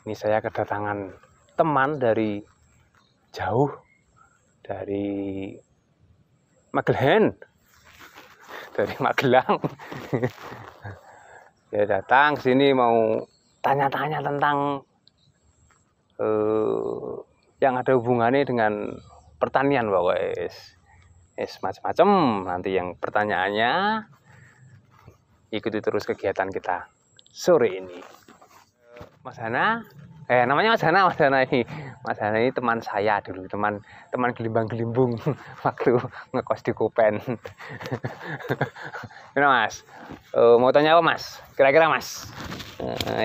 Ini saya kedatangan teman dari jauh, dari Magelang, dari Magelang. Dia datang ke sini mau tanya-tanya tentang yang ada hubungannya dengan pertanian, pokoknya macam-macam. Nanti yang pertanyaannya ikuti terus kegiatan kita sore ini. Mas Hana, namanya Mas Hana ini. Mas Hana ini teman saya dulu, teman gelimbang-gelimbung waktu ngekos di Kupen. Ini Mas, mau tanya apa Mas? Kira-kira Mas,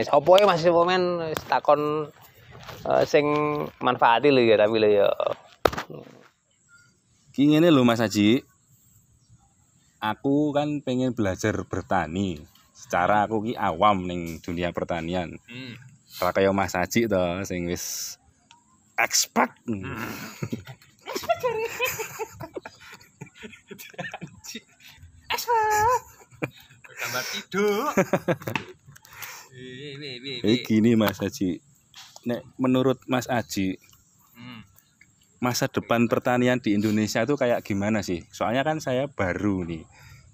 sopo ya Mas momen takon sing manfaati lho ya, tapi lho ya. Ki ngene lho Mas Haji. Aku kan pengen belajar bertani. Secara aku ki awam ning dunia pertanian. Kalau kayak Mas Haji to sing wis expert. Expert dari. Expert. Gambar tidur. Gini Mas Haji. Nek menurut Mas Haji, masa depan pertanian di Indonesia itu kayak gimana sih? Soalnya kan saya baru nih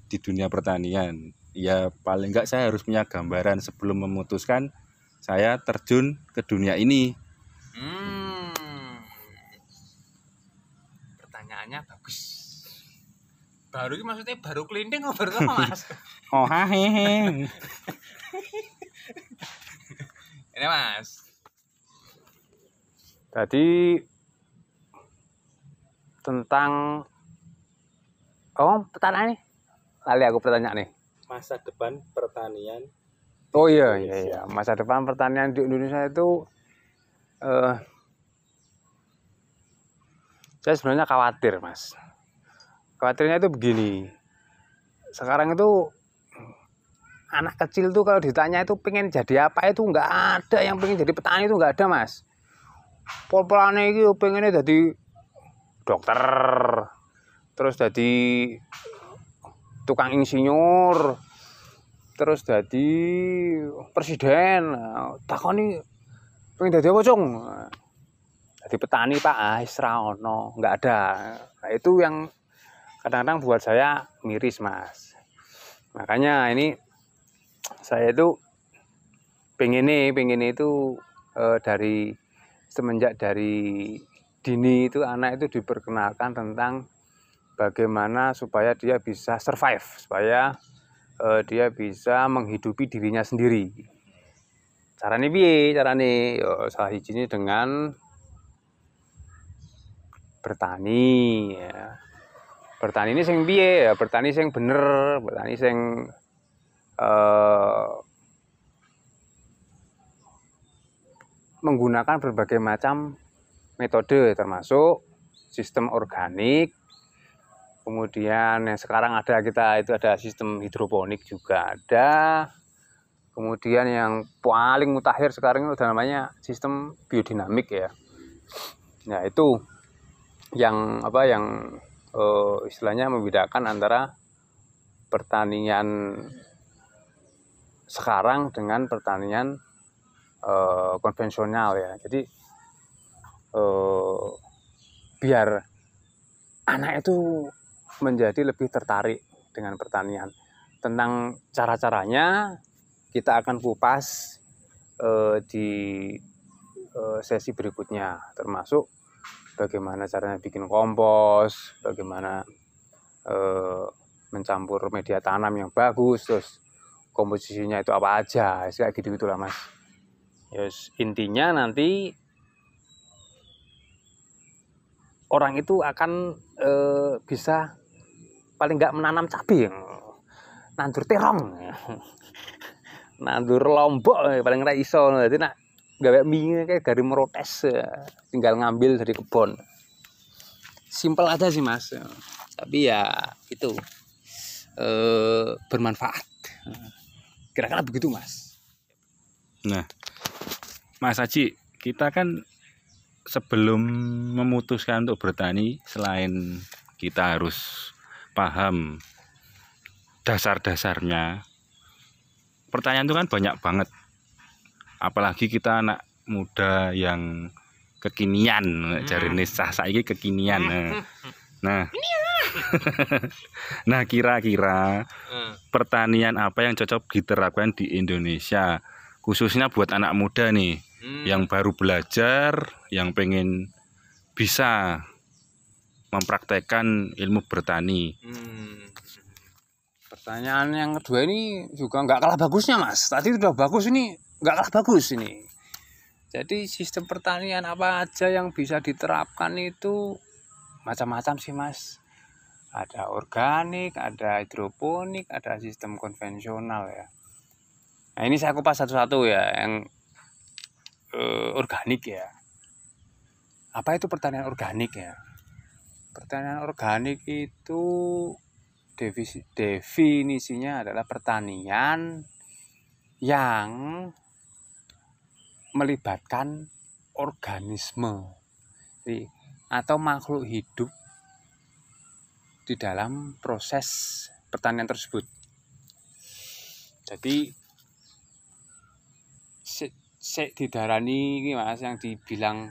di dunia pertanian. Ya paling enggak saya harus punya gambaran sebelum memutuskan saya terjun ke dunia ini. Pertanyaannya bagus. Baru ini maksudnya baru kelinting atau baru apa Mas? Oh hehehe. Ini Mas. Tadi tentang pertanyaan nih. Lali aku pertanyaan nih. Masa depan pertanian. Oh iya. Masa depan pertanian di Indonesia itu saya sebenarnya khawatir Mas. Khawatirnya itu begini. Sekarang itu anak kecil tuh kalau ditanya itu pengen jadi apa itu nggak ada yang pengen jadi petani, itu nggak ada Mas. Pol-polane iki pengennya jadi dokter, terus jadi tukang insinyur, terus jadi presiden. Takoni pengen jadi apa Cung? Jadi petani Pak, isra ono, nggak ada. Nah, itu yang kadang-kadang buat saya miris Mas. Makanya ini saya itu pengen itu dari semenjak dari dini itu anak itu diperkenalkan tentang bagaimana supaya dia bisa survive, supaya dia bisa menghidupi dirinya sendiri. Caranya piye? Caranya salah satunya dengan bertani ya. Bertani ini sing piye ya? Bertani sing bener, bertani sing menggunakan berbagai macam metode termasuk sistem organik. Kemudian yang sekarang kita ada sistem hidroponik juga ada. Kemudian yang paling mutakhir sekarang itu namanya sistem biodinamik ya. Nah, itu yang istilahnya membedakan antara pertanian sekarang dengan pertanian konvensional ya. Jadi biar anak itu menjadi lebih tertarik dengan pertanian. Tentang cara-caranya kita akan kupas di sesi berikutnya, termasuk bagaimana caranya bikin kompos, bagaimana mencampur media tanam yang bagus, terus komposisinya itu apa aja, kayak gitu-gitulah Mas. Yes, intinya nanti orang itu akan bisa paling nggak menanam cabai, nandur terong, nandur lombok paling nggak iso. Jadi nak gawe mie kayak dari merotes, tinggal ngambil dari kebun. Simpel aja sih Mas, tapi ya itu bermanfaat. Kira-kira begitu Mas. Nah, Mas Haji, kita kan sebelum memutuskan untuk bertani, selain kita harus paham dasar-dasarnya, pertanyaan itu kan banyak banget. Apalagi kita anak muda yang kekinian, jarine saiki kekinian. Nah. Nah, kira-kira pertanian apa yang cocok diterapkan di Indonesia, khususnya buat anak muda nih, yang baru belajar, yang pengen bisa mempraktekkan ilmu bertani. Pertanyaan yang kedua ini juga nggak kalah bagusnya, Mas. Tadi udah bagus, ini nggak kalah bagus ini. Jadi sistem pertanian apa aja yang bisa diterapkan itu macam-macam sih, Mas. Ada organik, ada hidroponik, ada sistem konvensional ya. Nah, ini saya kupas satu-satu ya. Yang organik ya. Apa itu pertanian organik ya? Pertanian organik itu definisinya adalah pertanian yang melibatkan organisme atau makhluk hidup di dalam proses pertanian tersebut. Jadi didarani ini, Mas, yang dibilang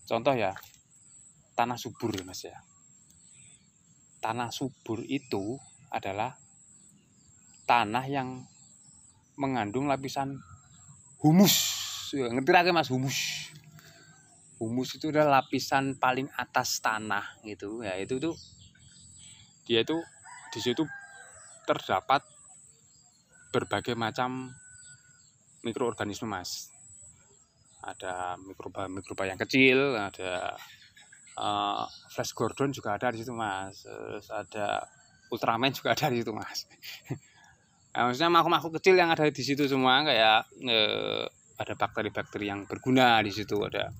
contoh ya, tanah subur ya, Mas ya. Tanah subur itu adalah tanah yang mengandung lapisan humus. Ngerti lagi, Mas, humus. Humus itu adalah lapisan paling atas tanah gitu ya. Itu tuh dia itu di situ terdapat berbagai macam mikroorganisme, Mas. Ada mikroba yang kecil, ada Flash Gordon juga ada di situ, Mas. Terus ada Ultraman juga ada di situ, Mas. Nah, maksudnya makhluk-makhluk kecil yang ada di situ semua, kayak ada bakteri-bakteri yang berguna di situ, ada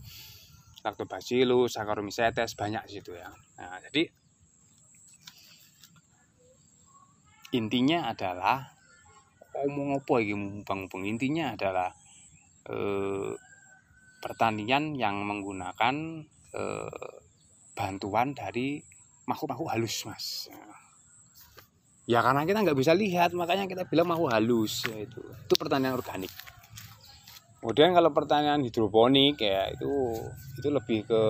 Lactobacillus, Saccharomycetes, banyak di situ ya. Nah, jadi intinya adalah omong apa iki mumpang-mumpang, intinya adalah pertanian yang menggunakan bantuan dari makhluk-makhluk halus, Mas. Ya karena kita nggak bisa lihat, makanya kita bilang makhluk halus ya, itu pertanian organik. Kemudian kalau pertanian hidroponik ya itu lebih ke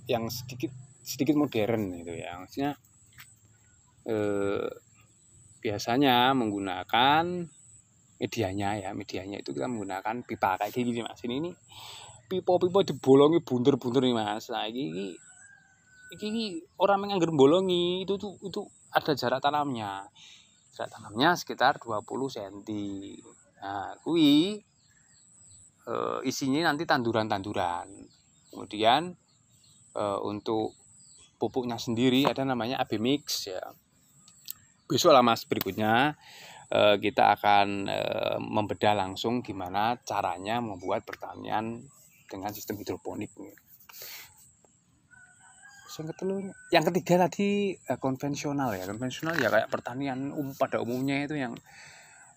yang sedikit modern gitu ya. Maksudnya biasanya menggunakan medianya itu kita menggunakan pipa kayak gini, Mas. Ini pipa-pipa dibolongi bunter-bunter nih, Mas. Nah, ini orang menganggur bolongi itu ada jarak tanamnya. Jarak tanamnya sekitar 20 cm. Nah, isinya nanti tanduran-tanduran. Kemudian untuk pupuknya sendiri ada namanya AB Mix ya. Besok lah, Mas, berikutnya kita akan membedah langsung gimana caranya membuat pertanian dengan sistem hidroponik. Yang ketiga tadi konvensional ya. Konvensional ya kayak pertanian pada umumnya itu yang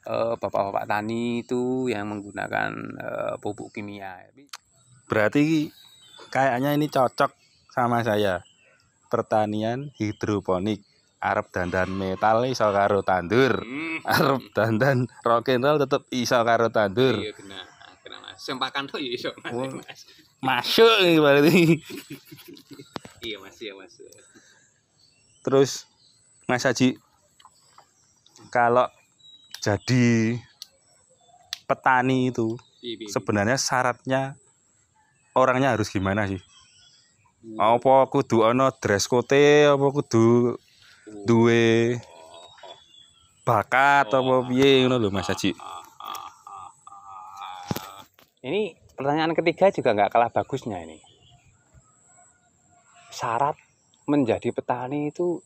bapak-bapak tani itu yang menggunakan pupuk kimia. Berarti kayaknya ini cocok sama saya. Pertanian hidroponik. Arep dandan metal iso karo tandur. Arep dandan rock and roll tetep iso karo tandur. Iya, kena Mas. Sempakan tuh iso, Mas. Masuk nih berarti. Iya, Mas. Terus Mas Haji, kalau jadi petani itu sebenarnya syaratnya orangnya harus gimana sih? Apa kudu ana dress code, apa kudu duwe bakat apa piye ngono lho, Mas Haji? Ini pertanyaan ketiga juga nggak kalah bagusnya ini. Syarat menjadi petani itu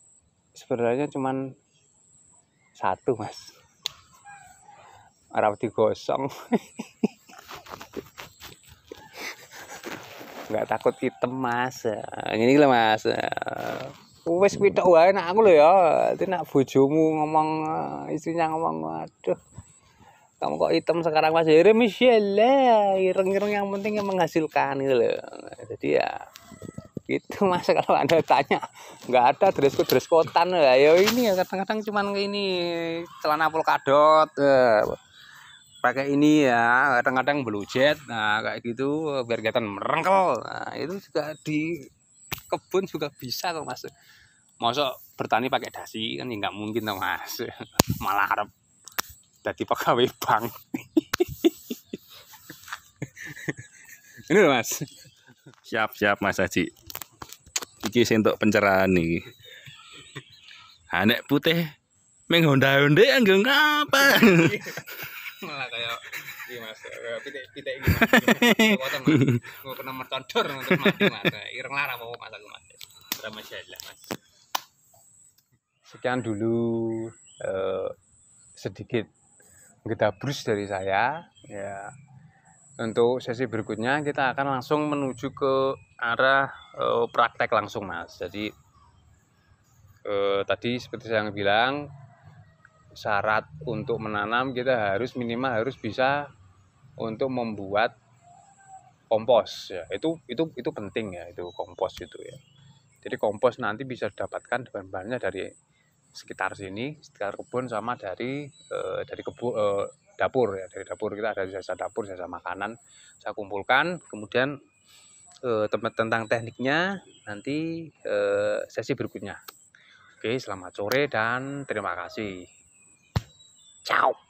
sebenarnya cuman satu, Mas. Ora digosong. Nggak takut hitam, Mas. Ini lah, Mas. Wes pitok wae nak aku lho ya. Dadi nak bojomu ngomong, istrinya ngomong, aduh. Kamu kok hitam sekarang, Mas? Ya misalnya ireng-ireng, yang penting yang menghasilkan gitu loh. Jadi ya gitu, Mas. Kalau Anda tanya nggak ada dress code-an ya ini ya kadang-kadang cuman ini celana polkadot. pakai ini ya, kadang-kadang belujet, nah kayak gitu biar kelihatan merengkel. Nah, itu juga di kebun juga bisa kok Mas. Masa bertani pakai dasi kan ya nggak mungkin dong Mas. Malah harap jadi pegawai bank. Ini loh Mas. Siap Mas Haji. Iki sing entuk pencerahan iki. Ha nek putih ming honda-honde anggo ngapa? Malah kayak iki Mas, kayak pitik-pitik iki Mas. Potong Mas. Mau kena mercondor untuk mati Mas. Ireng lara mau Mas aku Mas. Drama jalan Mas. Sekian dulu sedikit ngedabrus dari saya ya. Untuk sesi berikutnya kita akan langsung menuju ke arah praktek langsung Mas. Jadi tadi seperti saya bilang, syarat untuk menanam kita minimal harus bisa untuk membuat kompos ya. Itu penting ya, itu kompos itu ya. Jadi kompos nanti bisa didapatkan bahan-bahannya dari sekitar sini, sekitar kebun sama dari kebun dapur ya. Dari dapur kita ada jasa dapur, jasa makanan. Saya kumpulkan, kemudian tentang tekniknya nanti sesi berikutnya. Oke, selamat sore dan terima kasih. Ciao.